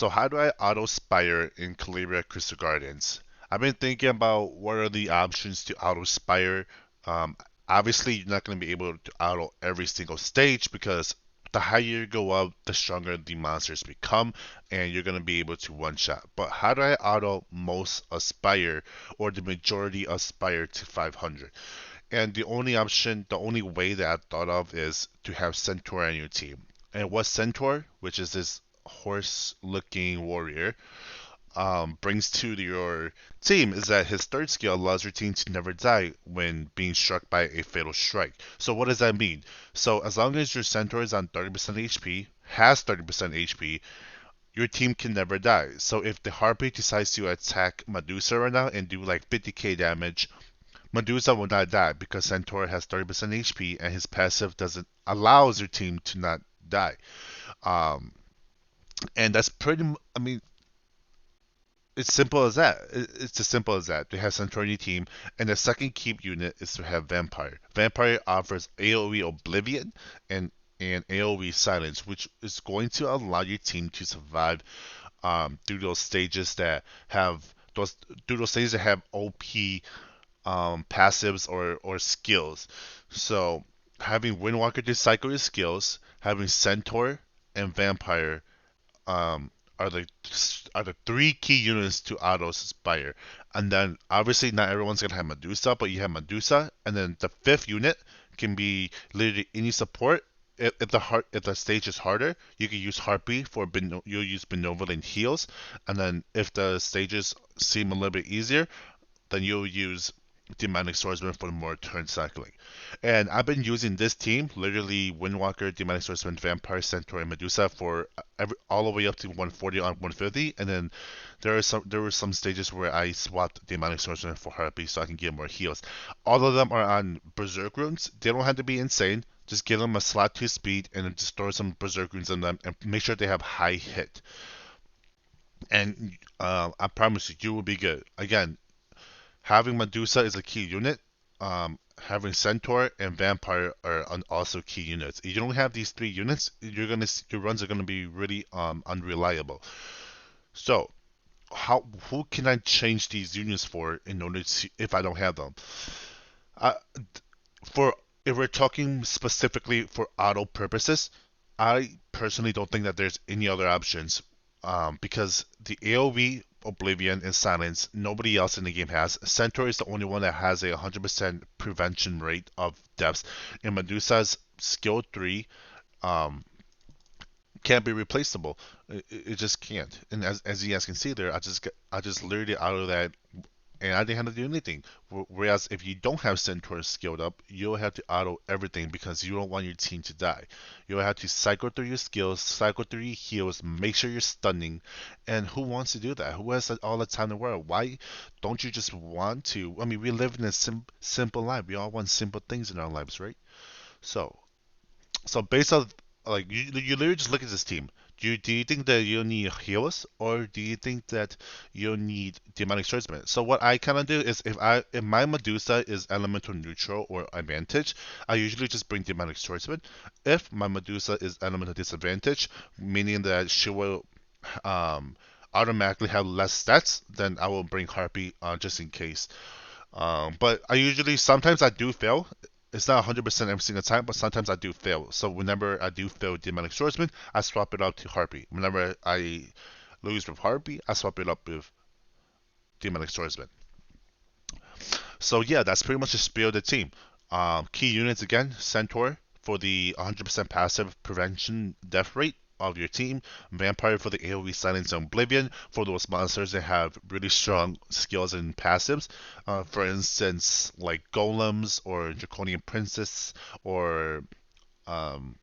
So how do I auto spire in Calibria Crystal Gardens? I've been thinking about what are the options to auto spire. Um, Obviously, you're not going to be able to auto every single stage because the higher you go up, the stronger the monsters become, and you're going to be able to one shot. But how do I auto most aspire or the majority aspire to 500? And the only option, the only way that I thought of is to have Centaur on your team. And what Centaur, which is this horse-looking warrior, brings to your team is that his third skill allows your team to never die when being struck by a fatal strike. So what does that mean? So as long as your Centaur is on 30% HP, has 30% HP, your team can never die. So if the Harpy decides to attack Medusa right now and do like 50k damage, Medusa will not die because Centaur has 30% HP and his passive doesn't allows your team to not die. Um, and that's I mean, it's simple as that. It's as simple as that. They have Centaur in your team, and the second keep unit is to have Vampire. Vampire offers AoE Oblivion and AoE Silence, which is going to allow your team to survive through those stages that have OP passives or skills. So having Windwalker to cycle your skills, having Centaur and Vampire um, are the three key units to auto spire. And then obviously not everyone's gonna have Medusa, but you have Medusa, and then the fifth unit can be literally any support. If the stage is harder, you can use Harpy you'll use benevolent heals, and then if the stages seem a little bit easier, then you'll use Demonic Swordsman for more turn cycling. And I've been using this team, literally Windwalker, Demonic Swordsman, Vampire, Centaur, and Medusa for all the way up to 140 on 150. And then there were some stages where I swapped Demonic Swordsman for Harpy so I can get more heals. All of them are on Berserk runes. They don't have to be insane. Just give them a slot 2 speed and then just throw some Berserk runes in them and make sure they have high hit. And I promise you, you will be good. Again, having Medusa is a key unit. Having Centaur and Vampire are also key units. If you don't have these three units, your runs are gonna be really unreliable. So who can I change these units for in order to if I don't have them? Uh, for if we're talking specifically for auto purposes, I personally don't think that there's any other options because the AoE, Oblivion, and Silence, nobody else in the game has. Centaur is the only one that has a 100% prevention rate of deaths, and Medusa's skill 3 um, can't be replaceable. It just can't. And as you guys can see there, I just literally out of that and I didn't have to do anything. Whereas if you don't have Centaur skilled up, you'll have to auto everything because you don't want your team to die. You'll have to cycle through your skills, cycle through your heals, make sure you're stunning. And who wants to do that? Who has all the time in the world? Why don't you just want to? I mean, we live in a simple life. We all want simple things in our lives, right? So, so based on like you literally just look at this team. Do you think that you need heals or do you think that you need demonic swordsman? So what I kind of do is if my Medusa is elemental neutral or advantage, I usually just bring demonic swordsman. If my Medusa is elemental disadvantage, meaning that she will um, automatically have less stats, then I will bring Harpy just in case. But I usually sometimes I do fail. It's not 100% every single time, but sometimes I do fail. So whenever I do fail Demonic Swordsman, I swap it out to Harpy. Whenever I lose with Harpy, I swap it up with Demonic Swordsman. So yeah, that's pretty much the spiel of the team. Key units again, Centaur for the 100% passive prevention death rate of your team, Vampire for the AoE Silence and Oblivion for those monsters that have really strong skills and passives. For instance, like Golems or Draconian Princess or um,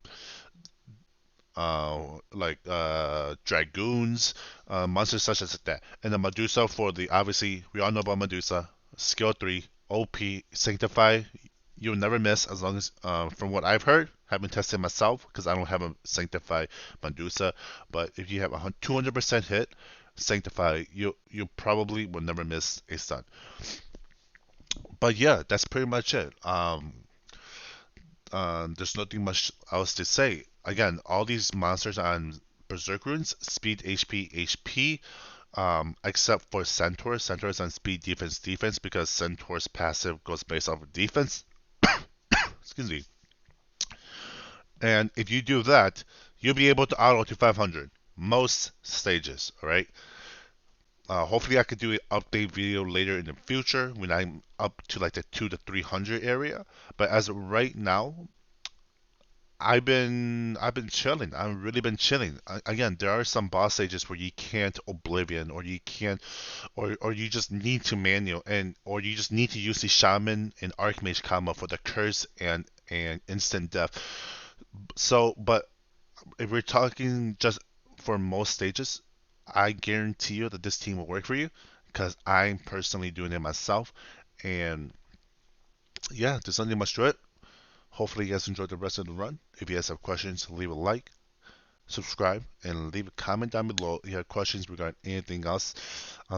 Dragoons, monsters such as that. And the Medusa for the obviously we all know about Medusa, skill 3, OP, Sanctify. You'll never miss as long as, from what I've heard, haven't tested myself because I don't have a Sanctify Medusa. But if you have a 200% hit, Sanctify, you probably will never miss a stun. But yeah, that's pretty much it. There's nothing much else to say. Again, all these monsters are on Berserk runes, speed, HP, HP. Except for Centaur. Centaur's on speed, defense, defense because Centaur's passive goes based off of defense. Excuse me. And if you do that, you'll be able to auto to 500 most stages. All right. Hopefully, I could do an update video later in the future when I'm up to like the 2 to 300 area. But as of right now, I've been chilling. I've really been chilling. Again, there are some boss stages where you can't Oblivion, or you can't, or you just need to manual, or you just need to use the Shaman and Archmage combo for the curse and instant death. So, but if we're talking just for most stages, I guarantee you that this team will work for you because I'm personally doing it myself. And yeah, there's nothing much to it. Hopefully, you guys enjoyed the rest of the run. If you guys have questions, leave a like, subscribe, and leave a comment down below if you have questions regarding anything else.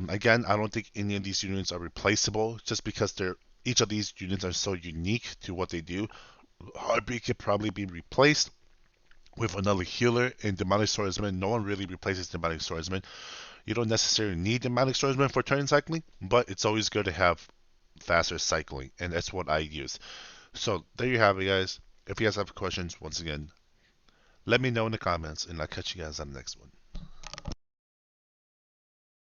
Again, I don't think any of these units are replaceable just because each of these units are so unique to what they do. Harpy could probably be replaced with another healer in Demonic Swordsman. No one really replaces Demonic Swordsman. You don't necessarily need Demonic Swordsman for turn cycling, but it's always good to have faster cycling, and that's what I use. So there you have it, guys. If you guys have questions, once again, let me know in the comments, and I'll catch you guys on the next one.